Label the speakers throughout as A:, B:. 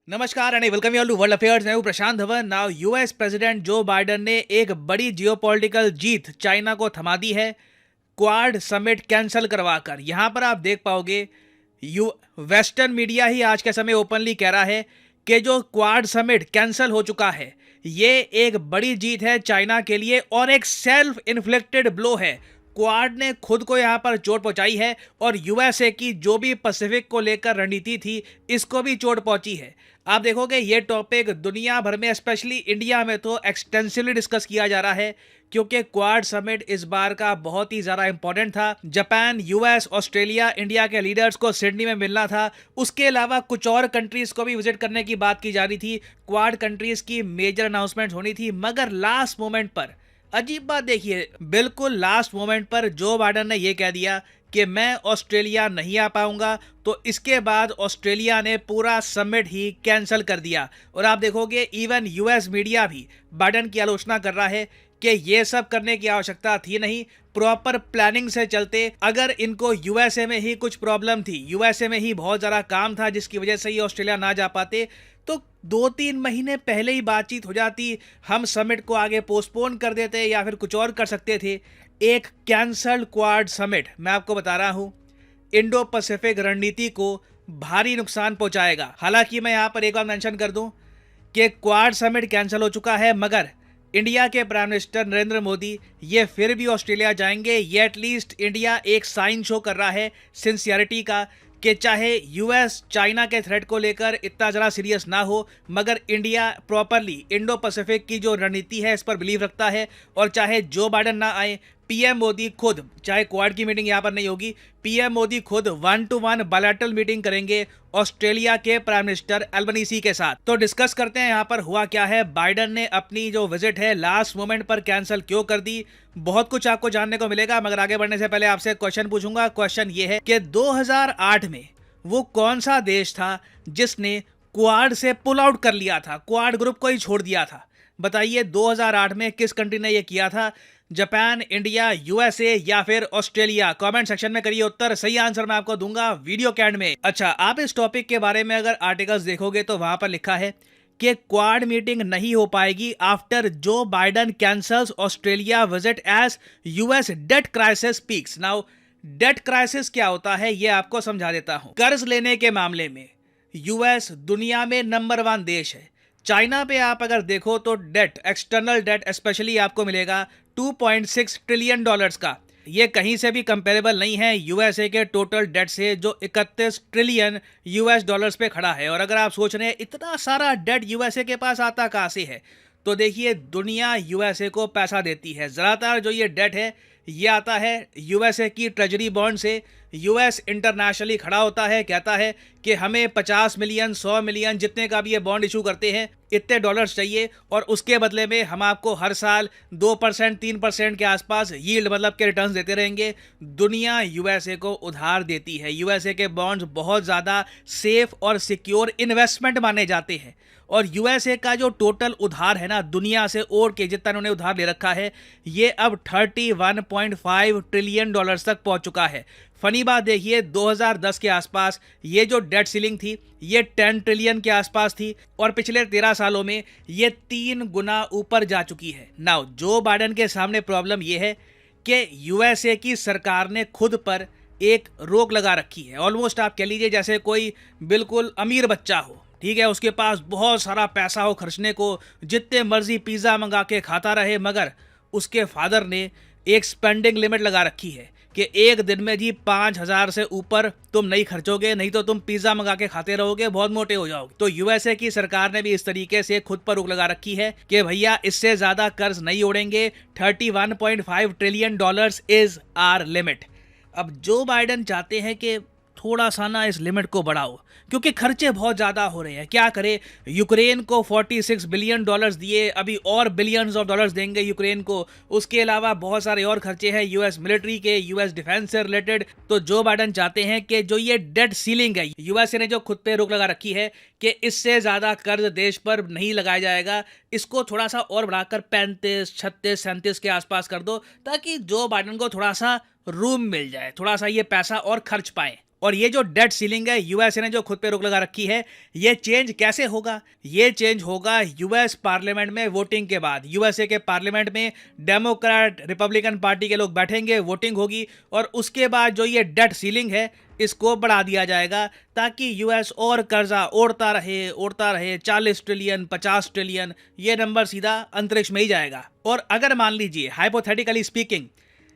A: नमस्कार and welcome you all to world affairs. मैं हूं Prashant Dhawan. Now US president Joe Biden ने एक बड़ी जियोपॉलिटिकल जीत चाइना को थमा दी है क्वाड समिट कैंसिल करवाकर। यहां पर आप देख पाओगे यू वेस्टर्न मीडिया ही आज के समय ओपनली कह रहा है कि जो क्वाड समिट कैंसिल हो चुका है ये एक बड़ी जीत है चाइना के लिए और एक सेल्फ इन्फ्लिक्टेड ब्लो है। क्वाड ने खुद को यहां पर चोट पहुंचाई है और यूएसए की जो भी पैसिफिक को लेकर रणनीति थी इसको भी चोट पहुंची है। आप देखोगे ये टॉपिक दुनिया भर में स्पेशली इंडिया में तो एक्सटेंसिवली डिस्कस किया जा रहा है क्योंकि क्वाड समिट इस बार का बहुत ही ज़्यादा इंपॉर्टेंट था। जापान, यूएस, ऑस्ट्रेलिया, इंडिया के लीडर्स को सिडनी में मिलना था। उसके अलावा कुछ और कंट्रीज़ को भी विजिट करने की बात की जा रही थी। क्वाड कंट्रीज़ की मेजर अनाउंसमेंट होनी थी मगर लास्ट मोमेंट पर अजीब बात देखिए, बिल्कुल लास्ट मोमेंट पर जो बाइडेन ने यह कह दिया कि मैं ऑस्ट्रेलिया नहीं आ पाऊंगा, तो इसके बाद ऑस्ट्रेलिया ने पूरा समिट ही कैंसिल कर दिया। और आप देखोगे इवन यूएस मीडिया भी बाइडेन की आलोचना कर रहा है कि ये सब करने की आवश्यकता थी नहीं, प्रॉपर प्लानिंग से चलते। अगर इनको यूएसए में ही कुछ प्रॉब्लम थी, यूएसए में ही बहुत ज़्यादा काम था जिसकी वजह से ये ऑस्ट्रेलिया ना जा पाते, तो 2-3 महीने पहले ही बातचीत हो जाती, हम समिट को आगे पोस्टपोन कर देते या फिर कुछ और कर सकते थे। एक कैंसल्ड क्वाड समिट, मैं आपको बता रहा हूं, इंडो पैसिफिक रणनीति को भारी नुकसान पहुंचाएगा। हालांकि मैं यहां पर एक बार मेंशन कर दूं कि क्वाड समिट कैंसिल हो चुका है मगर इंडिया के प्राइम मिनिस्टर नरेंद्र मोदी ये फिर भी ऑस्ट्रेलिया जाएंगे। ये एटलीस्ट इंडिया एक साइन शो कर रहा है सिंसियरिटी का कि चाहे यूएस चाइना के थ्रेट को लेकर इतना ज़रा सीरियस ना हो मगर इंडिया प्रॉपरली इंडो पैसिफिक की जो रणनीति है इस पर बिलीव रखता है। और चाहे जो बाइडेन ना आए, पीएम मोदी खुद, चाहे क्वाड की मीटिंग यहाँ पर नहीं होगी, पीएम मोदी खुद 1-to-1 बायलैटरल मीटिंग करेंगे ऑस्ट्रेलिया के प्राइम मिनिस्टर एल्बनीसी के साथ। तो डिस्कस करते हैं यहाँ पर हुआ क्या है, बाइडेन ने अपनी जो विजिट है लास्ट मोमेंट पर कैंसिल क्यों कर दी। बहुत कुछ आपको जानने को मिलेगा मगर आगे बढ़ने से पहले आपसे क्वेश्चन पूछूंगा। क्वेश्चन ये है कि 2008 में वो कौन सा देश था जिसने क्वाड से पुल आउट कर लिया था, क्वाड ग्रुप को ही छोड़ दिया था। बताइए 2008 में किस कंट्री ने ये किया था? जापान, इंडिया, यूएसए या फिर ऑस्ट्रेलिया? कमेंट सेक्शन में करिए उत्तर। सही आंसर मैं आपको दूंगा वीडियो के एंड में। अच्छा, आप इस टॉपिक के बारे में अगर आर्टिकल्स देखोगे तो वहां पर लिखा है कि क्वाड मीटिंग नहीं हो पाएगी after Joe Biden cancels Australia visit as US debt crisis peaks. Now debt crisis क्या होता है ये आपको समझा देता हूं। कर्ज लेने के मामले में यूएस दुनिया में नंबर 1 देश है। चाइना पे आप अगर देखो तो डेट, एक्सटर्नल डेट स्पेशली आपको मिलेगा 2.6 ट्रिलियन डॉलर्स का। ये कहीं से भी कंपेरेबल नहीं है यूएसए के टोटल डेट से जो 31 ट्रिलियन यूएस डॉलर्स पे खड़ा है। और अगर आप सोच रहे हैं इतना सारा डेट यूएसए के पास आता कहाँ से है, तो देखिए दुनिया यूएसए को पैसा देती है। ज़्यादातर जो ये डेट है ये आता है यूएसए की ट्रेजरी बॉन्ड से। यूएस इंटरनेशनली खड़ा होता है, कहता है कि हमें 50 मिलियन, 100 मिलियन, जितने का भी ये बॉन्ड इशू करते हैं इतने डॉलर्स चाहिए और उसके बदले में हम आपको हर साल 2%, 3% के आसपास यील्ड मतलब के रिटर्न्स देते रहेंगे। दुनिया यूएसए को उधार देती है। यूएसए के बॉन्ड्स बहुत ज़्यादा सेफ और सिक्योर इन्वेस्टमेंट माने जाते हैं। और यूएसए का जो टोटल उधार है ना दुनिया से ओढ़ के जितना उन्होंने उधार ले रखा है ये अब 31.5 ट्रिलियन डॉलर्स तक पहुंच चुका है। फनी बात देखिए 2010 के आसपास ये जो डेट सीलिंग थी ये 10 ट्रिलियन के आसपास थी और पिछले 13 सालों में ये 3 गुना ऊपर जा चुकी है। नाउ जो बाइडेन के सामने प्रॉब्लम ये है कि यूएसए की सरकार ने खुद पर एक रोक लगा रखी है। ऑलमोस्ट आप कह लीजिए जैसे कोई बिल्कुल अमीर बच्चा हो, ठीक है, उसके पास बहुत सारा पैसा हो खर्चने को, जितने मर्जी पिज़्ज़ा मंगा के खाता रहे मगर उसके फादर ने एक स्पेंडिंग लिमिट लगा रखी है कि एक दिन में जी 5,000 से ऊपर तुम नहीं खर्चोगे, नहीं तो तुम पिज़्ज़ा मंगा के खाते रहोगे, बहुत मोटे हो जाओगे। तो यूएसए की सरकार ने भी इस तरीके से खुद पर रोक लगा रखी है कि भैया इससे ज़्यादा कर्ज नहीं ओढ़ेंगे। 31.5 trillion dollars is our limit. अब जो बाइडेन चाहते हैं कि थोड़ा सा ना इस लिमिट को बढ़ाओ क्योंकि खर्चे बहुत ज़्यादा हो रहे हैं। क्या करे, यूक्रेन को 46 बिलियन डॉलर्स दिए, अभी और बिलियंस ऑफ डॉलर्स देंगे यूक्रेन को। उसके अलावा बहुत सारे और खर्चे हैं यूएस मिलिट्री के, यूएस डिफेंस से रिलेटेड। तो जो बाइडेन चाहते हैं कि जो ये डेट सीलिंग है यूएसए ने जो खुद पे रोक लगा रखी है कि इससे ज़्यादा कर्ज देश पर नहीं लगाया जाएगा, इसको थोड़ा सा और बढ़ाकर 35, 36, 37 के आसपास कर दो ताकि जो बाइडेन को थोड़ा सा रूम मिल जाए, थोड़ा सा ये पैसा और खर्च पाए। और ये जो डेट सीलिंग है यूएसए ने जो खुद पे रोक लगा रखी है, ये चेंज कैसे होगा? ये चेंज होगा यूएस पार्लियामेंट में वोटिंग के बाद। यूएसए के पार्लियामेंट में डेमोक्रेट रिपब्लिकन पार्टी के लोग बैठेंगे, वोटिंग होगी और उसके बाद जो ये डेट सीलिंग है इसको बढ़ा दिया जाएगा ताकि यूएस और कर्जा ओढ़ता रहे 40 ट्रिलियन 50 ट्रिलियन, ये नंबर सीधा अंतरिक्ष में ही जाएगा। और अगर मान लीजिए हाइपोथेटिकली स्पीकिंग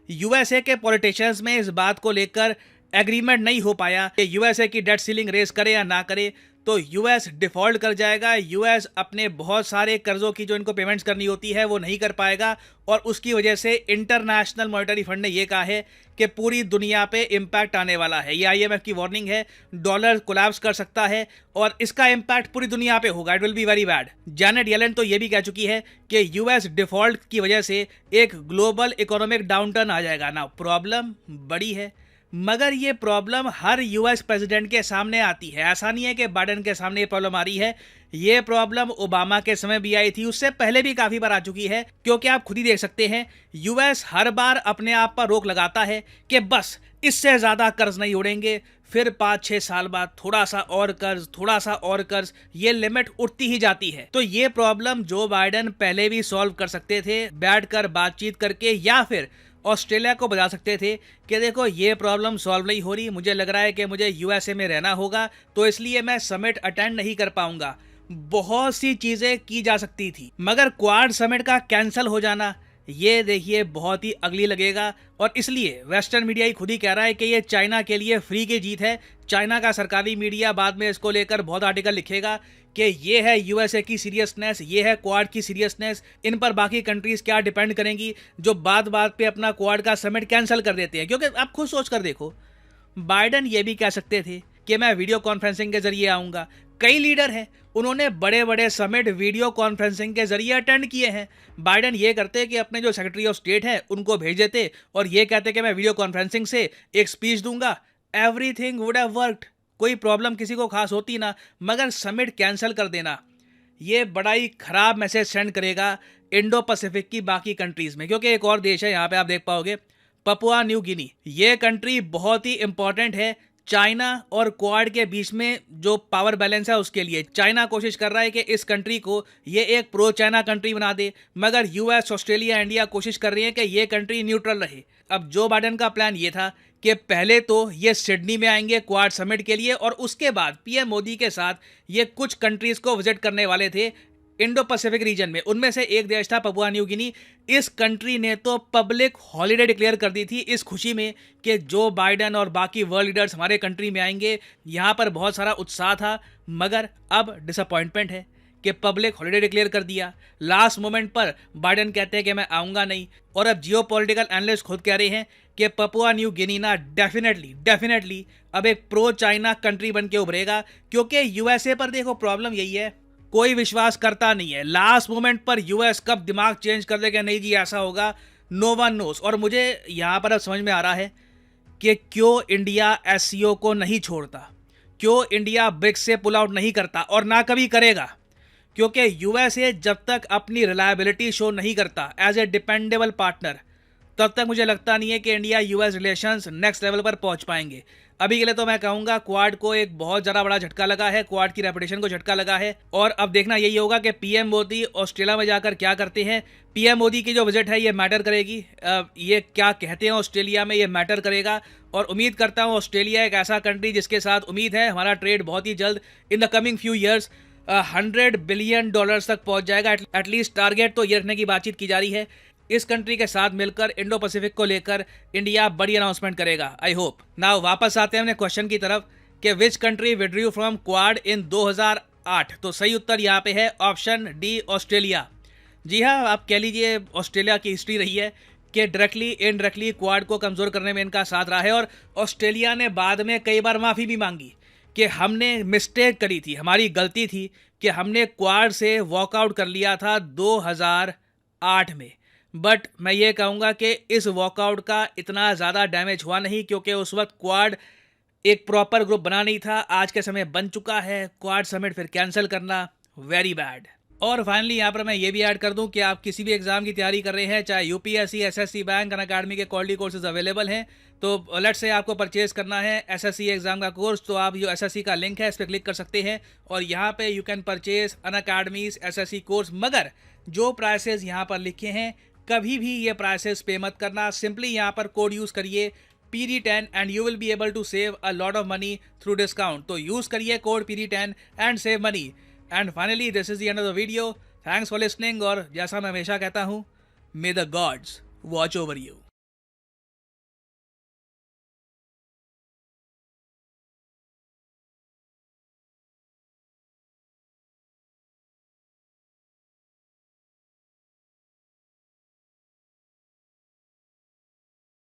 A: यूएसए के पॉलिटिशियंस में इस बात को लेकर एग्रीमेंट नहीं हो पाया कि यूएसए की डेट सीलिंग रेस करे या ना करे, तो यूएस डिफॉल्ट कर जाएगा। यूएस अपने बहुत सारे कर्जों की जो इनको पेमेंट्स करनी होती है वो नहीं कर पाएगा और उसकी वजह से इंटरनेशनल मॉनेटरी फंड ने ये कहा है कि पूरी दुनिया पे इम्पैक्ट आने वाला है। ये आईएमएफ की वार्निंग है, डॉलर कोलैप्स कर सकता है और इसका इम्पैक्ट पूरी दुनिया पे होगा। It will be very bad. Janet Yellen तो ये भी कह चुकी है कि यूएस डिफॉल्ट की वजह से एक ग्लोबल इकोनॉमिक डाउनटर्न आ जाएगा। ना प्रॉब्लम बड़ी है, मगर ये प्रॉब्लम हर यूएस प्रेसिडेंट के सामने आती है। ऐसा नहीं है कि बाइडेन के सामने ये प्रॉब्लम आ रही है, ये प्रॉब्लम ओबामा के समय भी आई थी, उससे पहले भी काफी बार आ चुकी है। क्योंकि आप खुद ही देख सकते हैं यूएस हर बार अपने आप पर रोक लगाता है कि बस इससे ज्यादा कर्ज नहीं उड़ेंगे, फिर 5-6 साल बाद थोड़ा सा और कर्ज, ये लिमिट उठती ही जाती है। तो ये प्रॉब्लम जो बाइडेन पहले भी सॉल्व कर सकते थे बैठकर बातचीत करके, या फिर ऑस्ट्रेलिया को बता सकते थे कि देखो ये प्रॉब्लम सॉल्व नहीं हो रही, मुझे लग रहा है कि मुझे यूएसए में रहना होगा तो इसलिए मैं समिट अटेंड नहीं कर पाऊंगा। बहुत सी चीजें की जा सकती थी, मगर क्वाड समिट का कैंसिल हो जाना ये देखिए बहुत ही अगली लगेगा। और इसलिए वेस्टर्न मीडिया ही खुद ही कह रहा है कि ये चाइना के लिए फ्री की जीत है। चाइना का सरकारी मीडिया बाद में इसको लेकर बहुत आर्टिकल लिखेगा कि ये है यूएसए की सीरियसनेस, ये है क्वाड की सीरियसनेस, इन पर बाकी कंट्रीज क्या डिपेंड करेंगी जो बात बात पे अपना क्वाड का समिट कैंसिल कर देते हैं। क्योंकि आप खुद सोच कर देखो, बाइडेन ये भी कह सकते थे कि मैं वीडियो कॉन्फ्रेंसिंग के जरिए आऊंगा। कई लीडर हैं उन्होंने बड़े बड़े समिट वीडियो कॉन्फ्रेंसिंग के जरिए अटेंड किए हैं। बाइडेन ये करते कि अपने जो सेक्रेटरी ऑफ स्टेट है उनको भेज देते और ये कहते कि मैं वीडियो कॉन्फ्रेंसिंग से एक स्पीच दूंगा, एवरीथिंग वुड हैव वर्कड, कोई प्रॉब्लम किसी को खास होती ना। मगर समिट कैंसिल कर देना ये बड़ा ही खराब मैसेज सेंड करेगा इंडो पैसिफिक की बाकी कंट्रीज में। क्योंकि एक और देश है यहाँ पे आप देख पाओगे, पपुआ न्यू गिनी। ये कंट्री बहुत ही इंपॉर्टेंट है चाइना और क्वाड के बीच में जो पावर बैलेंस है उसके लिए। चाइना कोशिश कर रहा है कि इस कंट्री को ये एक प्रो चाइना कंट्री बना दे, मगर यूएस, ऑस्ट्रेलिया, इंडिया कोशिश कर रही है कि ये कंट्री न्यूट्रल रहे। अब जो बाइडेन का प्लान ये था कि पहले तो ये सिडनी में आएंगे क्वाड समिट के लिए और उसके बाद पीएम मोदी के साथ ये कुछ कंट्रीज को विजिट करने वाले थे इंडो पैसिफिक रीजन में। उनमें से एक देश था पपुआ न्यू गिनी। इस कंट्री ने तो पब्लिक हॉलिडे डिक्लेयर कर दी थी इस खुशी में कि जो बाइडेन और बाकी वर्ल्ड लीडर्स हमारे कंट्री में आएंगे। यहाँ पर बहुत सारा उत्साह था, मगर अब डिसअपॉइंटमेंट है कि पब्लिक हॉलिडे डिक्लेयर कर दिया। लास्ट मोमेंट पर बाइडेन कहते हैं कि मैं आऊँगा नहीं। और अब जियोपॉलिटिकल एनालिस्ट खुद कह रहे हैं कि पपुआ न्यू गिनी ना डेफिनेटली अब एक प्रो चाइना कंट्री बन के उभरेगा। क्योंकि यूएसए पर देखो प्रॉब्लम यही है, कोई विश्वास करता नहीं है। लास्ट मोमेंट पर यूएस कब दिमाग चेंज कर देगा, नहीं जी ऐसा होगा, नो वन नोस। और मुझे यहाँ पर अब समझ में आ रहा है कि क्यों इंडिया एससीओ को नहीं छोड़ता, क्यों इंडिया ब्रिक्स से पुल आउट नहीं करता और ना कभी करेगा। क्योंकि यूएसए जब तक अपनी रिलायबिलिटी शो नहीं करता एज ए डिपेंडेबल पार्टनर, तब तक मुझे लगता नहीं है कि India US relations next level पर पहुंच पाएंगे। अभी के लिए तो मैं कहूंगा क्वाड को एक बहुत ज़्यादा बड़ा झटका लगा है, क्वाड की रेपुटेशन को झटका लगा है। और अब देखना यही होगा कि पीएम मोदी ऑस्ट्रेलिया में जाकर क्या करते हैं। पीएम मोदी की जो विजिट है ये मैटर करेगी, ये क्या कहते हैं ऑस्ट्रेलिया में ये मैटर करेगा। और उम्मीद करता हूँ ऑस्ट्रेलिया एक ऐसा कंट्री जिसके साथ उम्मीद है हमारा ट्रेड बहुत ही जल्द in the coming few years $100 billion तक पहुंच जाएगा। एटलीस्ट टारगेट तो ये रखने की बातचीत की जा रही है। इस कंट्री के साथ मिलकर इंडो पैसिफिक को लेकर इंडिया बड़ी अनाउंसमेंट करेगा, आई होप। नाउ वापस आते हैं अपने क्वेश्चन की तरफ कि which country withdrew from Quad in 2008। तो सही उत्तर यहाँ पे है ऑप्शन डी, ऑस्ट्रेलिया। जी हाँ, आप कह लीजिए ऑस्ट्रेलिया की हिस्ट्री रही है कि डायरेक्टली इनडायरेक्टली क्वाड को कमज़ोर करने में इनका साथ रहा है। और ऑस्ट्रेलिया ने बाद में कई बार माफ़ी भी मांगी कि हमने मिस्टेक करी थी, हमारी गलती थी कि हमने क्वाड से वॉकआउट कर लिया था 2008 में। बट मैं ये कहूँगा कि इस वॉकआउट का इतना ज़्यादा डैमेज हुआ नहीं, क्योंकि उस वक्त क्वाड एक प्रॉपर ग्रुप बना नहीं था। आज के समय बन चुका है, क्वाड समिट फिर कैंसिल करना वेरी बैड। और फाइनली यहाँ पर मैं ये भी ऐड कर दूं कि आप किसी भी एग्जाम की तैयारी कर रहे हैं, चाहे यूपीएससी, एसएससी, बैंक, अनअकैडमी के क्वालिटी कोर्सेज अवेलेबल हैं। तो लेट्स से आपको परचेज करना है एसएससी एग्जाम का कोर्स, तो आप जो एसएससी का लिंक है इस पर क्लिक कर सकते हैं और यहाँ पे you can purchase Unacademy's SSC course. मगर जो प्राइसेस यहाँ पर लिखे हैं, कभी भी ये प्राइसेस पे मत करना। सिंपली यहाँ पर कोड यूज़ करिए PD10 and you will be able to save a lot of money through discount. तो यूज़ करिए code PD10 and save money. And finally this is the end of the video. Thanks for listening, और जैसा मैं हमेशा कहता हूँ, may the gods watch over you.